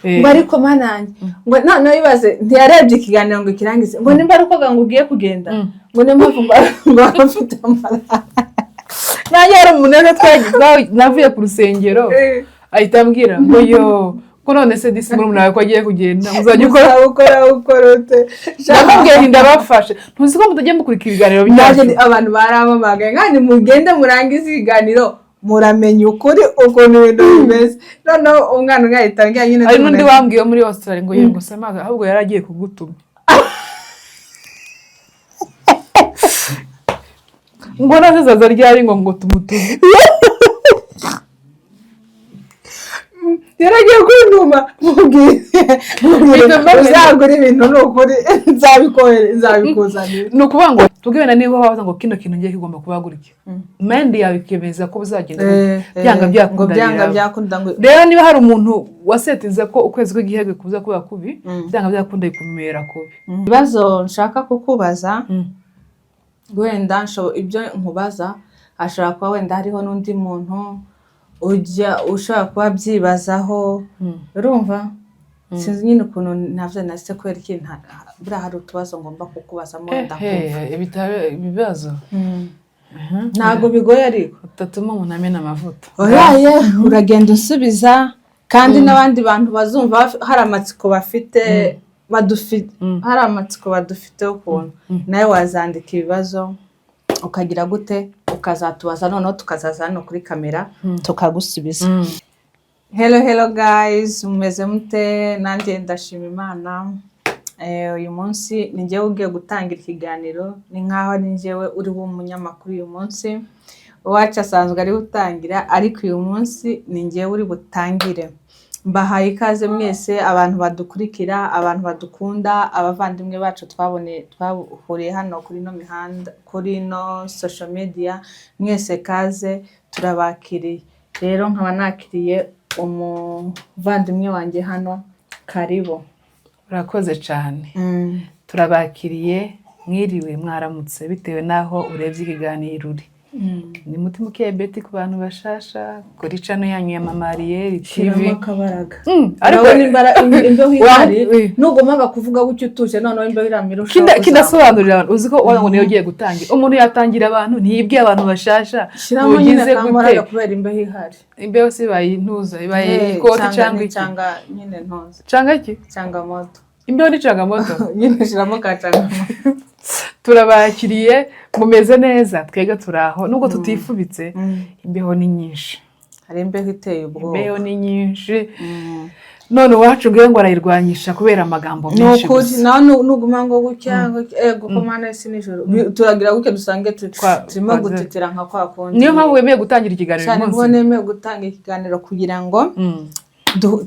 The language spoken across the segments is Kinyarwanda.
ngo ariko mananye ngo no bibaze ntiyarebye ikiganiro ngo kirangize ngo nimba ariko ngo ugiye kugenda ngo nimba ngo afite amara nanjye ari umunene navuye ku rusengero ahita ambwira ngo yo ko none se disi muri umuntu wawe ko agiye kugenda muzajya ukora ute ndamubwira ndabafashe ntuzi ko mutajya mukurikira ibiganiro byacu abantu baramamagaye kandi mugende murangize ibiganiro muramenye ukuri ukuntu ibintu bimeze noneho umwana ugahita ngira nyine hari n'undi wambwiye muri Australia ngo yego samaga ahubwo yari agiye kugutuma ngo nazaza ryari ngo tumutume yaragiye kwintuma mubwire uzagura ibintu n'ukuri nzabikuzanira ni ukuvuga ngo tubwibona niba wabaza ngo kino kintu ngiye kigomba kuba gutya mendi yawe ikemeza ko bizagenda byanga byakunda rero niba hari umuntu wasetinze ko ukwezi kw'igihebwe kuza kuba kubi byanga byakunda ikumera kubi ibibazo nshaka kukubaza wenda ibyo nkubaza ashobora kuba wenda hariho n'undi muntu ujya ushobora kuba byibazaho urumva sinzi nyine ukuntu navyo nase kwera iki bura hari utubazo ngomba kukubazamo ibibazo ntago bigoye ariko utatuma umuntu amena amavuta oyaye uragenda usubiza kandi n'abandi bantu bazumva hari amatsiko bafite hari amatsiko badufite ukuntu nawe wazandika ibibazo ukagira gute ukazatubaza noneho tukazaza hano kuri kamera tukagusubiza hello guys mumeze mute nanjye ndashima Imana uyu munsi ni njyewe ugiye gutangira ikiganiro ni nkaho ari njyewe uri umunyamakuru uyu munsi uwacu asanzwe ari gutangira ariko uyu munsi ni njyewe uri butangire mbahaye ikaze mwese abantu badukurikira abantu badukunda abavandimwe bacu twahuriye hano kuri no mihanda kuri no social media mwese kaze turabakiriye rero nkaba nakiriye umuvandimwe wanjye hano karibo urakoze cyane turabakiriye mwiriwe mwaramutse bitewe naho urebye ikiganiro uri ni mutima ukeye Betty ku bantu bashasha kuri chano yanyu ya Mama Ariel TV akabaraga ariko nimbara imbeho ihari nugomaga kuvuga gucyo utuje noneho imbeho iramirusha kidasobanurira abantu uziko wango niyo ugiye gutangira umuntu yatangira abantu ntiyibwiye abantu bashasha ugize gute kubera imbeho ihari imbeho sibaye intuza ibaye ikoti cyangwa nyine ntuza cyangwa iki cyangwa moto imbeho ni cyangwa moto nyine shiramo kacanga moto turabakiriye mumeze neza twega turaho nubwo tutifubitse imbeho ni nyinshi hari imbeho iteye ubwoba imbeho ni nyinshi none wacu ngo arayirwanyisha kubera amagambo menshi gusa naho nuguma ngo gucya gukomana isi nijoro turagira guke dusange turimo gutitira nka kwa kundi niyo mpamvu wemeye gutangira ikiganiro umunsi cyane nemeye gutangira ikiganiro kugira ngo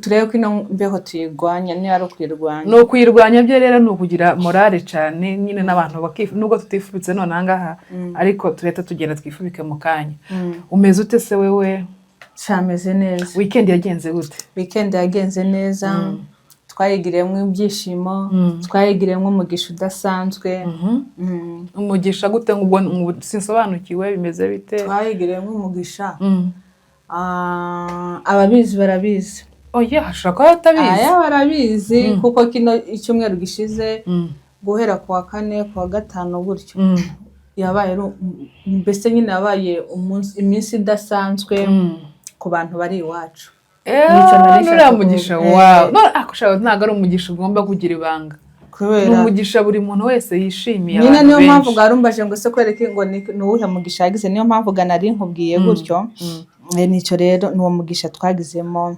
turebe ko ino mbeho tuyirwanya niyo ari ukuyirwanya no kuyirwanya byo rero ni ukugira morale cyane nyine n'abantu nubwo tutifubitse none ahangaha ariko tureta tugenda twifubike mu kanya umeze ute se wewe cyameze neza weekend yagenze gute weekend yagenze neza twayigiriyemo ibyishimo twayigiriyemo umugisha udasanzwe umugisha gute ngo sinsobanukiwe bimeze bite twayigiriyemo umugisha ababizi barabizi oya hashaka atabizi barabizi kuko kino icyumweru gishize guhera ku wa kane ku wa gatanu gutyo yabaye mbese nyine yabaye iminsi idasanzwe ku bantu bari iwacu nuriya mugisha wawe ntabwo ari umugisha ugomba kugira ibanga ni umugisha buri muntu wese yishimiye abantu benshi niyo mpamvu garumbaje ngo se kwereke ngo ni uwuhe mugisha yagize niyo mpamvu nari nkubwiye gutyo nicyo rero ni uwo mugisha twagizemo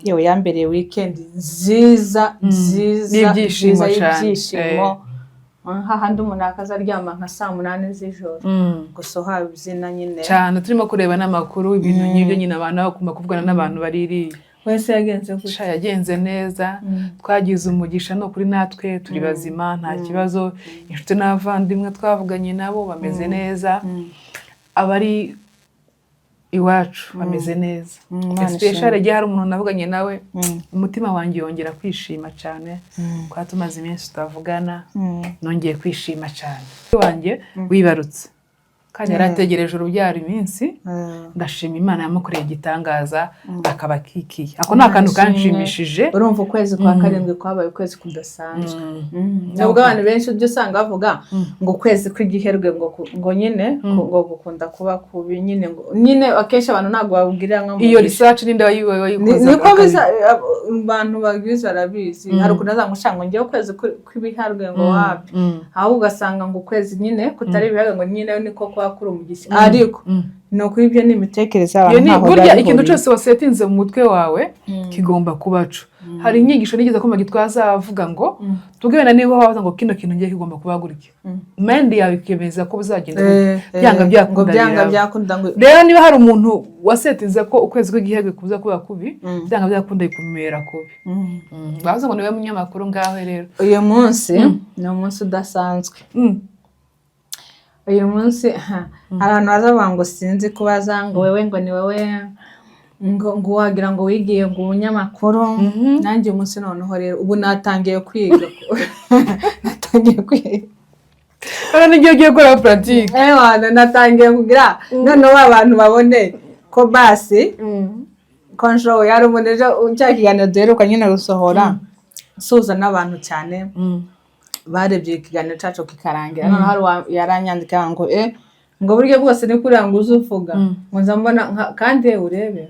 yewe yambereye weekend nziza y'ibyishimo hahandi umuntu akaza aryama nka 8 z'ijoro gusa uhabyina nyine cyane turimo kureba n'amakuru ibintu nk'ibyo nyine abantu bakunda kuvugana n'abantu bariri wese yagenze gutya yagenze neza twagize umugisha no kuri natwe turi bazima nta kibazo inshuti n'abavandimwe twavuganye nabo bameze neza abari iwacu bameze neza especially igihe hari umuntu navuganye nawe umutima wanjye yongera kwishima cyane kwa tumaze iminsi tutavugana nongeye kwishima cyane wanjye wibarutse kandi yarategereje urubyaro iminsi ndashima Imana yamukoreye igitangaza akaba akikiye ako ni akantu kanshimishije. Urumva ukwezi kwa karindwi kwabaye ukwezi kudasanzwe. Nubwo abantu benshi ujya usanga bavuga ngo ukwezi kw'igiherwe ngo nyine ngo gukunda kuba kubi nyine akenshi abantu ntabwo babwirira nko iyo research ninde wayikoze niko abantu bagwiza arabizi hari ukuntu azangushanga ngiye ukwezi kw'ibiharwe ngo wapi aho ugasanga ngo ukwezi nyine kutari ibiharwe ngo nyine niko kwa kuri umugisha ariko no kuri ibyo ni imitekerereze abantu ntaho burya ikintu cyose wasetinze mu mutwe wawe kigomba kubaco. Hari inyigisho nigeze ko magitwaza avuga ngo tugenda niba wabaza ngo kino kintu ngiye kigomba kuba gutya mind yawe ikemeza ko bizagenda byanga byakunda ngo rero niba hari umuntu wasetinze ko ukwezi kw'igiherwe kuza kuba kubi byanga byakunda ikumera kubi bavuze ngo niwe munyamakuru ngaho rero uyu munsi ni umunsi udasanzwe. Uyu munsi abantu baza ngo sinzi kubaza ngo wewe ngo ni wewe ngo wagira ngo wigiye ngo umunyamakuru nanjye umunsi noneho rero ubu natangiye kwiga n'igihe ugiye gukora pratique natangiye kugira noneho abantu babone ko basi control yari umuneje cya kiganiro duheruka nyine gusohora suza n'abantu cyane barebye ikiganiro cyacu kikarangira noneho yaranyandika ngo ngo buryo bwose ni kuri ngo uzuvuga ngo nzambona kandi urebe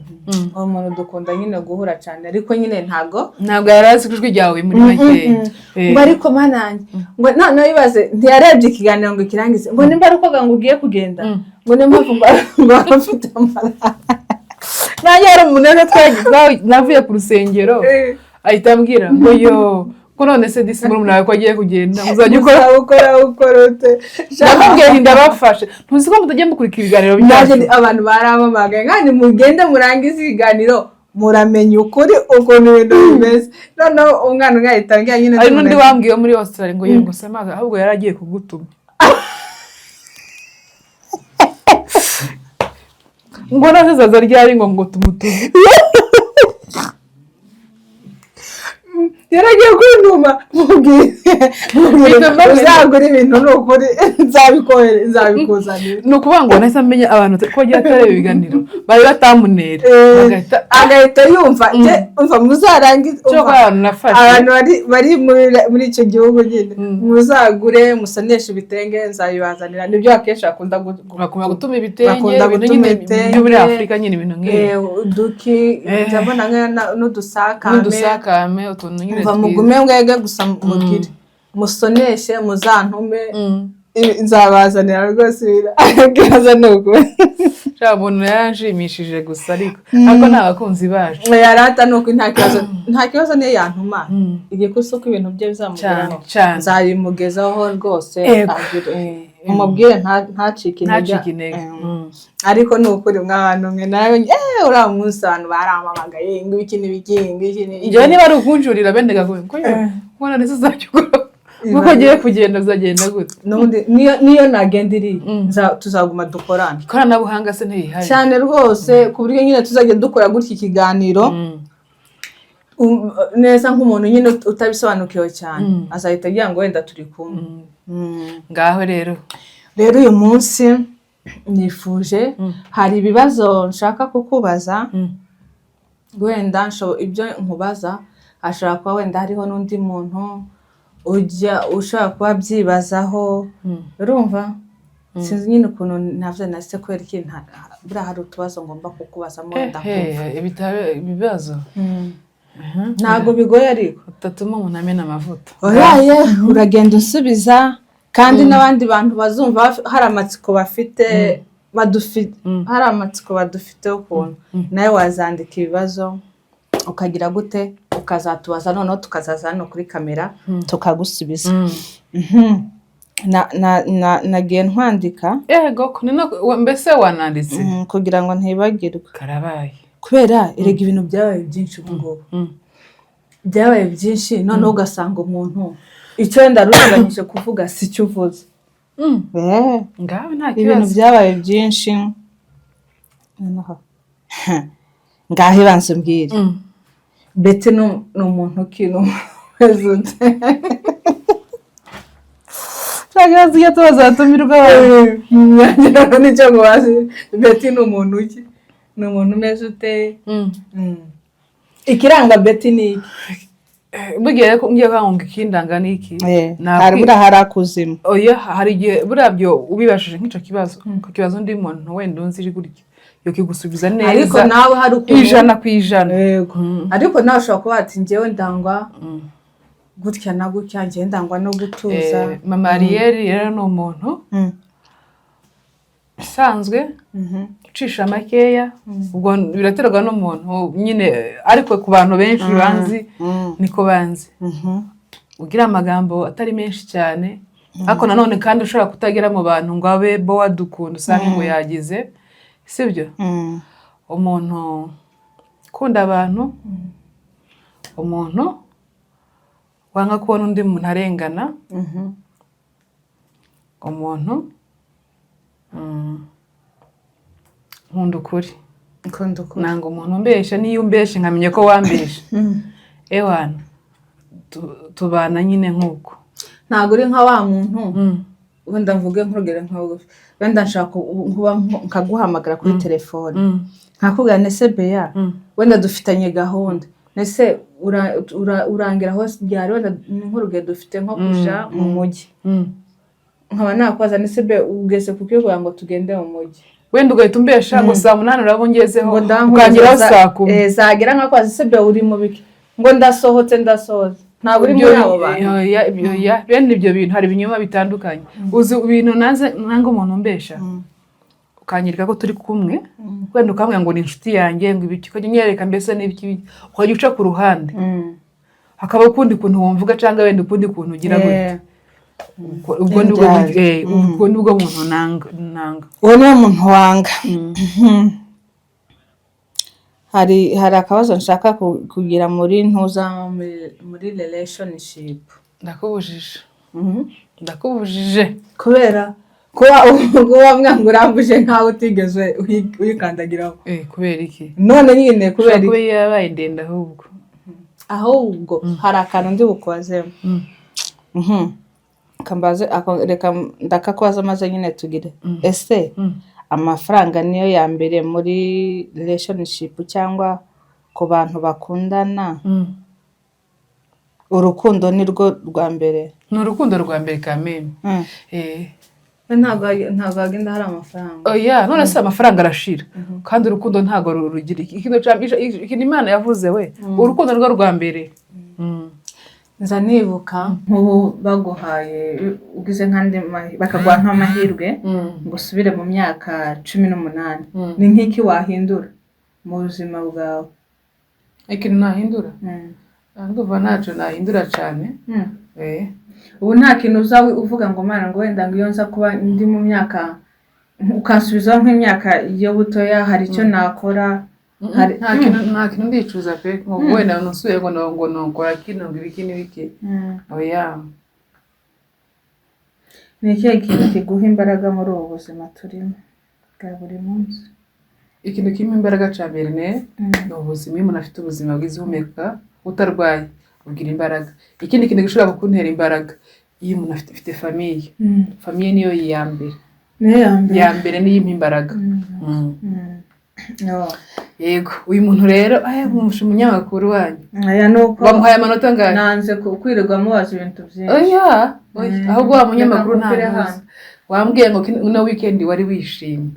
uwo muntu dukunda nyine guhura cyane ariko nyine ntabwo yarazi kujwi ryawe muri make ngo ariko mananye ngo none yibaze ntiyarebye ikiganiro ngo kirangize ngo nimba ariko ngo ugiye kugenda ngo nimba ngo afite amara nanjye hari umuntu navuye ku rusengero ahita ambwira ngo yo ko none se disi muri mnawe ko agiye kugenda muzajya ukora ute ndababwira ndabafashe ntuzi ko mutagiye mukurikira ibiganiro byacu abantu baramamagaye kandi mugende murangize ibiganiro muramenye ukuri ukuntu ibintu bimeze noneho umwana ungahita ngira nyine ari n'undi wambwiye muri Australia ngo yego samaga ahubwo yaragiye kugutuma ngo nazaza ryari ngo tumutuze yaragiye kwintuma uzagura ibintu n'ukuri nzabikuzanira ni ukuvuga ngo nahise amenya abantu ko agiye atareba ibiganiro bari batamunera agahita yumva muzarangize abantu bari muri icyo gihugu nyine muzagure musanishe ibitenge nzabibazanira nibyo akenshi bakunda gutuma ibitenge byo muri Afurika nyine ibintu nk'ibi uduki ndabona n'udusakame utuntu nyine mugume mwege gusa mugire musoneshe muzantume nzabazanira rwose biraza nuko cyabona yanjimishije gusa ariko n'abakunzi bacu yarata nuko nta kibazo niyo yantuma igikuso ko ibintu bye bizamugeraho nzabimugezaho rwose umubwire ntacike intege ariko nukuri mwabantu mwe nawe uriya munsi abantu baramamagaye ngo ibiki njyewe niba ari ukunjurira bene gakoye ngo none uzacyukura kuko agiye kugenda uzagenda gute niyo nagenda iri tuzaguma dukorana ikoranabuhanga se ntihari cyane rwose ku buryo nyine tuzajya dukora gutya ikiganiro neza nk'umuntu nyine utabisobanukiwe cyane azahita agira ngo wenda turi kumwe ngaho rero uyu munsi nifuje hari ibibazo nshaka kukubaza wenda ibyo nkubaza ashobora kuba wenda hariho n'undi muntu ushobora kuba byibazaho urumva sinzi nyine ukuntu navuze nase kubera iki buriya hari utubazo ngomba kukubazamo ibibazo ntabwo bigoye ariko utatuma umuntu amena amavuta uragenda usubiza kandi n'abandi bantu bazumva hari amatsiko bafite hari amatsiko badufiteho ukuntu nawe wazandika ibibazo ukagira gute ukazatubaza noneho tukazaza hano kuri kamera tukagusubiza nagiye ntwandika yego mbese wananditse kugira ngo ntibagirwe karabaye kubera erega ibintu byabaye byinshi ubu ngubu byabaye byinshi noneho ugasanga umuntu icyo wenda ruranganyije kuvuga si cyo uvuze ngaho nta kibazo ibintu byabaye byinshi ngaho ibanze mbwire bete ni umuntu ukintu twagira tujya tubazatumirwa n'icyo ngo bazi Betty ni umuntu uki ni umuntu umeze ute ikiranga Betty ni iki bugiye ko ngiye kwanga ikindanga niki hari akuzima oya hari igihe burabyo ubibashije nk'ico kibazo ko kibazo ndi muntu wenda unziri gutya yo kigusubiza neza ariko nawe hari ijana ku ijana ariko nawe ushobora kuba ati njyewe ndangwa gutya na gutya njye ndangwa no gutuza mama Ariel rero ni umuntu usanzwe ucisha makeya ubwo biraterwa n'umuntu nyine ariko ku bantu benshi banzi niko banzi ugira amagambo atari menshi cyane ariko nanone kandi ushobora kutagira mu bantu ngo abe bo wadukunda usange ngo yagize sibyo umuntu ukunda abantu umuntu wanga kubona undi muntu arengana umuntu nkunda ukuri nanga umuntu umbesha niyo umbeshe nkamenya ko wambesha ewana tubana nyine nk'uko ntabwo uri nka wa muntu wenda mvuge nk'urugero nkawe wenda nshaka kuba nkaguhamagara kuri telefone nkakubwira nese Beya wenda dufitanye gahunda nese urangira hose byari wenda nk'urugero dufite nko kuja mu mujyi nkaba nakwaza nese Beya ugeze kuko ngo tugende mu mujyi wenda ugahita umbesha ngo saa 8 urabongezeho ukangira saa 10 zagira nkakwaza nese Beya uri mu biki ngo ndasohotse ntabwo uri muri abo bantu bene ibyo bintu hari ibinyoma bitandukanye uzi ibintu nanga umuntu umbesha ukanyereka ko turi kumwe wenda ukambwira ngo ni inshuti yanjye ngo ibiki ko nyereka mbese n'ibiki ukajya uca ku ruhande hakaba ukundi kuntu wumvuga cyangwa wenda ukundi kuntu ugira gute ubwo nibwo muntu nanga uwo niwe muntu wanga hari akabazo nshaka kugira muri ntuza muri relationship ndakubujije kubera kuba mwangurambuje nkaho utigeze uyikandagiraho kubera iki none nyine kubera kuba yabaye ndende ahubwo hari akantu ndi bukwazemo kambaze reka ndakakubaza maze nyine tugire ese amafaranga niyo ya mbere muri relationship cyangwa ku bantu bakundana urukundo ni rwo rwa mbere ni urukundo rwa mbere kameme ntabwo hagenda hari amafaranga oya none se amafaranga arashira kandi urukundo ntabwo rugira ikintu Imana yavuze we urukundo rwo rwa mbere nza nibuka nk'ubu baguhaye ugize nk'andi bakaguha nk'amahirwe ngo usubire mu myaka 18 ni nk'iki wahindura mu buzima bwawe ikintu nahindura ndumva ntacyo nahindura cyane ubu nta kintu uzawe uvuga ngo Mana ngo wenda ngo iyo nza kuba ndi mu myaka ukansubizaho nk'imyaka yo butoya hari icyo nakora nta kintu ndicuza pe ngo wenda nusuye ngo nokora kino ngo ibiki n'ibiki oya ni ikihe kintu kiguha imbaraga muri ubu buzima turimo bwa buri munsi ikintu kirimo imbaraga cya mbere ni ubuzima iyo umuntu afite ubuzima bwiza uhumeka utarwaye ugira imbaraga ikindi kintu gishobora kukuntera imbaraga iyo umuntu afite famiye niyo ya mbere ya mbere niyo impa imbaraga yego uyu muntu rero mumusha umunyamakuru wanyu bamuhaye amanota ngahe nanze kwirirwa mubaza ibintu byinshi oya ahubwo wa munyamakuru ntamuzi wambwiye ngo no weekend wari wishimye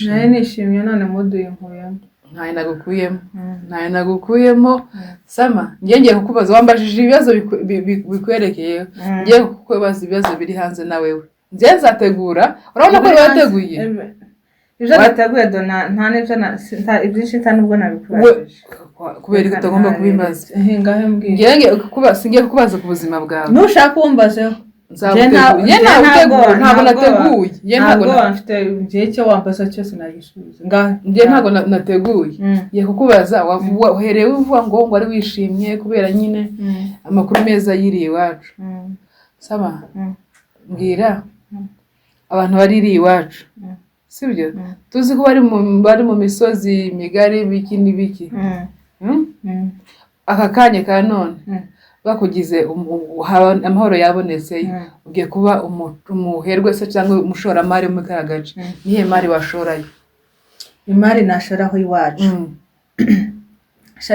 naye nishimye none muduye nkuyemo ntaye nagukuyemo sama ngiye kukubaza wambajije ibibazo bikwerekeye ngiye kukubaza ibibazo biri hanze na wewe ngiye nzategura urabona ko wateguye ibyo nateguye nta n'ibyo ibyinshi nta n'ubwo nabikubajije kubera ko utagomba kubimbaza ngahe mbwira ngiye kukubaza ku buzima bwawe nushaka kumbazeho ntabwo nateguye ntabwo mfite igihe cyo wambaza cyose nagisubiza ngiye ntabwo nateguye ngiye kukubaza wahereye uvuga ngo wari wishimye kubera nyine amakuru meza yiriye iwacu saba mbwira abantu baririye iwacu sibyo tuzi ko bari mu misozi migari biki n'ibiki aka kanya ka none bakugize amahoro yabonetse ugiye kuba umuherwe se cyangwa umushoramari mu kagace nihe mari washorayo? Imari nashoraho iwacu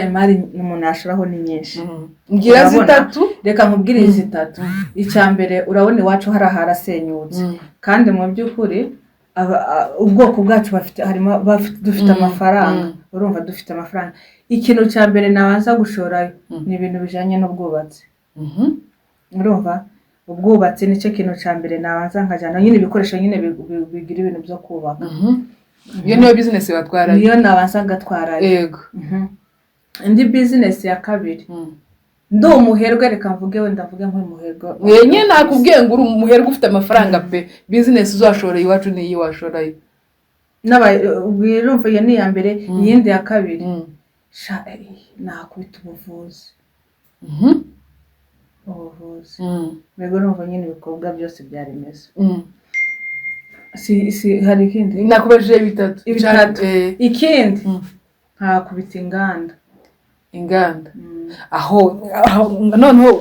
imari umuntu yashoraho ni nyinshi. Ngira zitatu, reka nkubwire zitatu. Icya mbere urabona iwacu harasenyutse kandi mu by'ukuri ubwoko bwacu dufite amafaranga, urumva dufite amafaranga. Ikintu cya mbere nabanza gushorayo ni ibintu bijanye n'ubwubatsi. Urumva ubwubatsi nicyo kintu cya mbere nabanza nkajana, nyine ibikoresho nyine bigira ibintu byo kubaka. Iyo niyo business watwara? Niyo nabanza gatwara. Yego. Indi business ya kabiri ndi umuherwe, reka mvuge wenda mvuge nk'umuherwe nyine nakubwiye ngo uri umuherwe ufite amafaranga pe, business uzashora iwacu ni iyi washorayo urumva iyo ni ya mbere. Iyindi ya kabiri nakubita ubuvuzi. Mbega urumva nyine ibikorwa byose bya remezo. Hari ikindi nakubajije bitatu. Ikindi nkakubita inganda. Aho noneho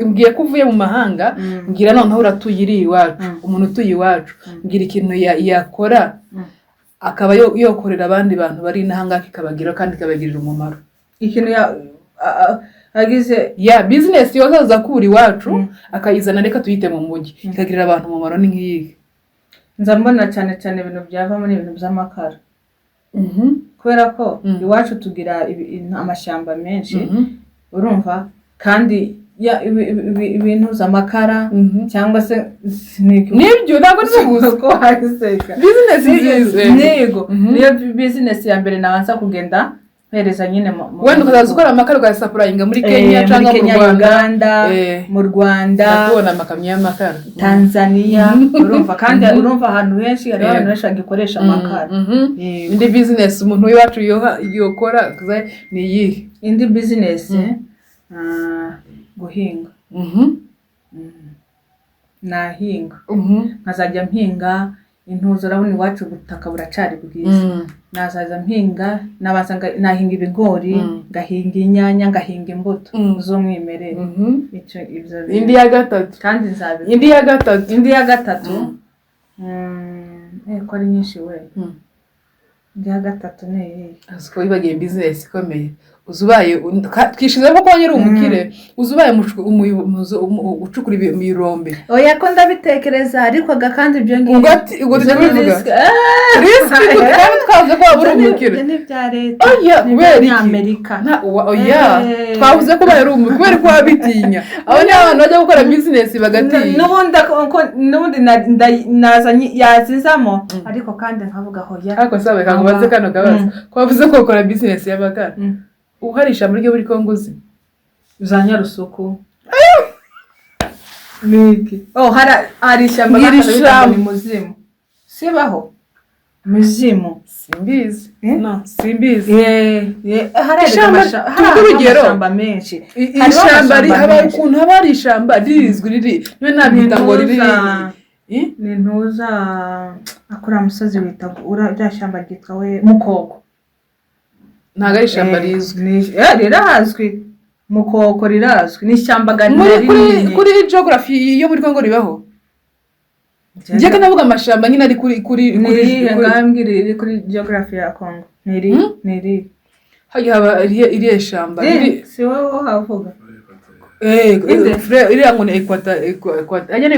mbwiye ko uvuye mu mahanga, mbwira noneho uratuye iri iwacu, umuntu utuye iwacu, mbwira ikintu yakora akaba yokorera abandi bantu bari n'ahanga kikabagira kandi kabagirira umumaro. Ikintu agize business yozaza kuri iwacu akayizana, reka tuyite mu mujyi ikagirira abantu umumaro. Ni nk'iyi nza mbona cyane cyane ibintu byavamo n'ibintu by'amakara. Kubera ko iwacu tugira amashyamba menshi, urumva, kandi ibintu z'amakara cyangwa se nibyo ntabwo nibuze ko hariseka business nziza. Nego niyo business ya mbere nabanza kugenda mpereza nyine wenda ukazaza ukora amakara ugasapurayinga muri Kenya cyangwa mu Rwanda, mu Rwanda tubona amakamyo y'amakara, Tanzania, urumva, kandi urumva ahantu henshi hari abantu benshi bagikoresha amakara. Indi business umuntu w'iwacu yokora ni iyi. Indi business guhinga. Nahinga nkazajya mpinga intuzo. Urabona iwacu ubutaka buracari bwiza. Nazaza mpinga, nahinga ibigori, ngahinga inyanya, ngahinga imbuto z'umwimerere. Indi ya gatatu kandi nzabira. Indi ya gatatu ko ari nyinshi we. Indi ya gatatu ni iyi. Aziko wibagiye business ikomeye. Uzubaye twishize ko nyiri umukire, uzubaye ucukura ibirombe. Oya ko ndabitekereza, ariko kandi ibyo ngiye ubwo tubivuga risk kandi twavuze ko wabura umukire. Ni bya leta. Ni Amerika. Twavuze ko bayari umukire kubera ko wabitinya. Abo ni abantu bajya gukora business bagatinya. Nubundi nazanye yazizamo, ariko kandi nkavuga hoya. Ariko sabe kangubaze kano kabaza. Ko wavuze ko ukora business y'abakara. Uharisha muri ryo buri Kongozi za Nyarusuku. Niki hari ishyamba ni muzimu. Sibaho muzimu simbizi. No simbizi. Hari ishyamba menshi. Ishyamba haba ukuntu haba ari ishyamba ririzwi riri niwe nabita ngo riri ni ntuza akora musozi wita ura shyamba ryitwa we Mukoko. Ntago ari ishyamba rizwi. Rirazwi. Mukoko rirazwi. Ni ishyamba kuri geography yo muri Kongo ribaho. Njye kanavuga amashamba nyine ari kuri ngambwira iri kuri geography ya Kongo. Niri haba iriye shamba si wowe havuga iriya ngo ni equateur ajya ni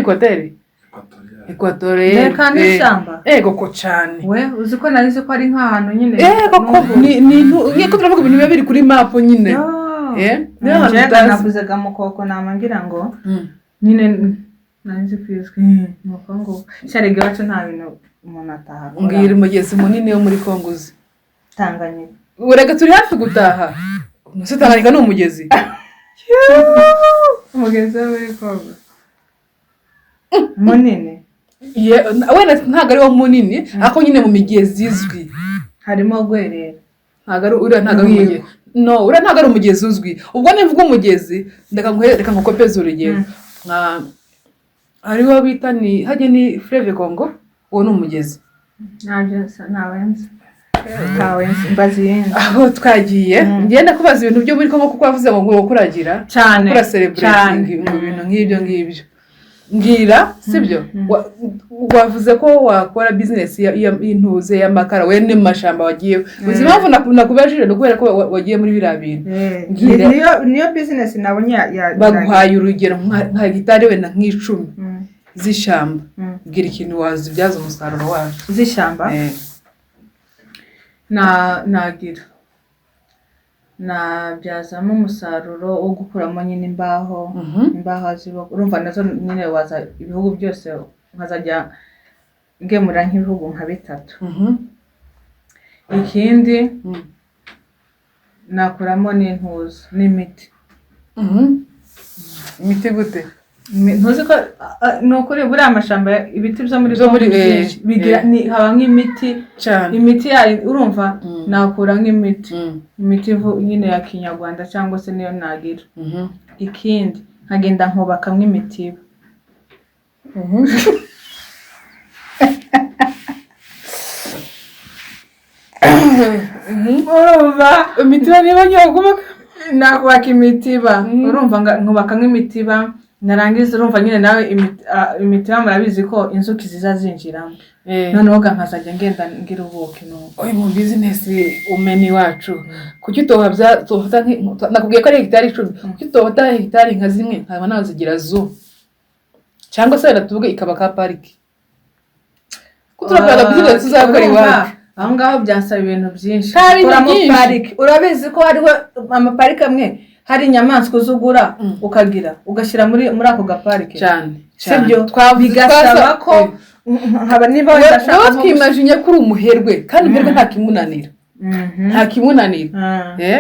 equatorial kandi ishyamba ko cyane. We uzi ko narize ko ari nk'ahantu nyine ni ko turavuga ibintu biba biri kuri map nyine. Navuze Mukoko namangira ngo nyine narize kwizwe nuko ngo cyarege wacu nta bintu umuntu ataha. Mbwira umugezi munini wo muri Kongo uzi Tanganyika. Urega turi hafi gutaha. Nose Tanganyika ni umugezi. Umugezi muri Kongo munini. Wenda ntago ari wo munini, ako nyine mu migezi izwi harimo Gwerera. Ntago ari umugezi. No, ntago ari umugezi uzwi. Ubwo nivuga umugezi reka ngukopeze urugero. Hariho bita ni haje ni Fleuve Congo, uwo ni umugezi. Nabenze. kawe mbazi yindi aho twagiye ngenda kubaza ibintu byo muri Kongo kuko wavuze ngo ngo kuragira cyane kura celebrating mu bintu nk'ibyo ngira sibyo wavuze ko wakora business y'intuze y'amakara we ni mashamba wagiye uzi mpamvu nakubajije no kubera ko wagiye muri biriya bintu niyo business nabonye baguhaye urugero nka hegitari wenda nk'icumi z'ishyamba bwira ikintu wazibyaza umusaruro wazo z'ishyamba nagira nabyazamo umusaruro wo gukuramo nyine imbaho urumva nazo nyine waza ibihugu byose nkazajya ngemura nk'ibihugu nka 3 ikindi nakuramo n'intuzo n'imiti imiti gute ntuzi ko nukuri buri amashamba ibiti byo muri bigira haba nk'imiti imiti yayo urumva nakura nk'imiti nyine ya kinyarwanda cyangwa se niyo nagira ikindi nkagenda nkubaka nk'imitiba urumva imitiba niba nyakubaka nakubaka imitiba urumva nkubaka nk'imitiba narangiza urumva nyine nawe imitiba murabizi ko inzuki ziza zinjiramo noneho nkazajya ngenda ngira ubuki nuko mu business umeni wacu kuki tohata nakubwiye ko ari hegitari 10 kuki tohata hegitari nka zimwe nkaba nazigira zoo cyangwa se natuvuga ikaba ka pariki kuturabana business tuzakora iwacu aho ngaho byasaba ibintu byinshi kuramo pariki urabizi ko hariho amapariki amwe hari inyamaswa uzugura ukagira ugashyira muri ako gaparike cyane sibyo bigasaba ko nkaba niba washaka twimajinya kuri umuherwe kandi umuherwe nta kimunanira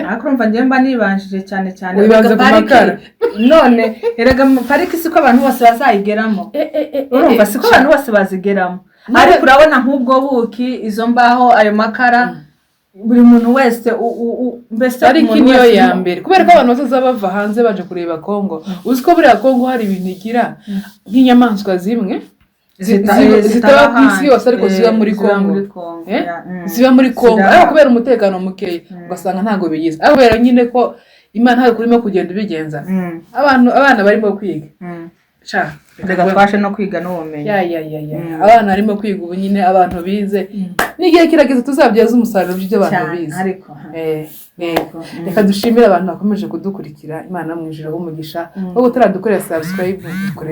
ariko urumva njye mba nibanjije cyane wibanze ku makara none erega pariki siko abantu bose bazayigeramo urumva siko abantu bose bazigeramo ariko urabona nk'ubwo buki izo mbaho ayo makara buri muntu wese mbese ariko niyo ya mbere kubera ko abantu bazaza bava hanze baje kureba Kongo uzi ko buriya Kongo hari ibintu igira nk'inyamaswa zimwe zitaba ku isi yose ariko ziba muri Kongo ziba muri Kongo ariko kubera umutekano mukeya ugasanga ntago bigize ariko kubera nyine ko Imana ntago kurimo kugenda ubigenza abana barimo kwiga rega twashe no kwiga n'ubumenyi abana barimo kwiga ubu nyine abantu bize n'igihe kirageze tuzabyaza umusaruro by'ibyo abantu bize ariko reka dushimire abantu bakomeje kudukurikira Imana mu ijuru umugisha wo gutaradukorera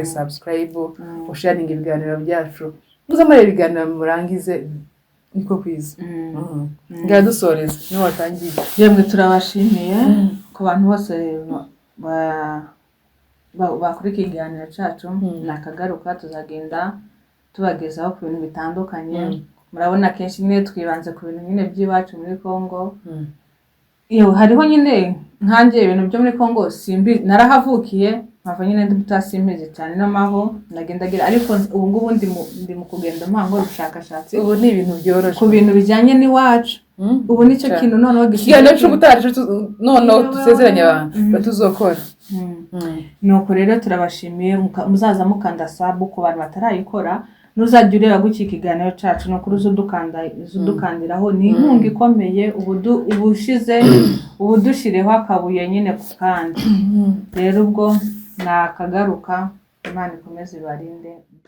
subscribe usharinga ibiganiro byacu muzamare ibiganiro murangize niko kwiza ngira dusoreza no watangiye yemwe turabashimiye ku bantu bose bakuri kiganiro cyacu nakagaruka tuzagenda tubagezaho ku bintu bitandukanye murabona kenshi nyine twibanze ku bintu nyine by'iwacu muri Kongo hariho nyine nkanjye ibintu byo muri Kongo simbi narahavukiye mpava nyine ndutasimbize cyane n'amaho nagendagira ariko ubu ngubu ndi mu kugenda mpango ubushakashatsi ubu ni ibintu byoroshye ku bintu bijyanye n'iwacu ubu nicyo kintu noneho gishyigikiye cy'ubutacu noneho dusezeranye abantu batuzokora nuko rero turabashimiye muzaza mukanda sub ku bantu batarayikora nuzajya ureba guki ikiganiro cyacu no kuri uzudukandiraho ni inkunga ikomeye ubu dushireho akabuye nyine ku kandi rero ubwo nakagaruka Imana ikomeze ibarinde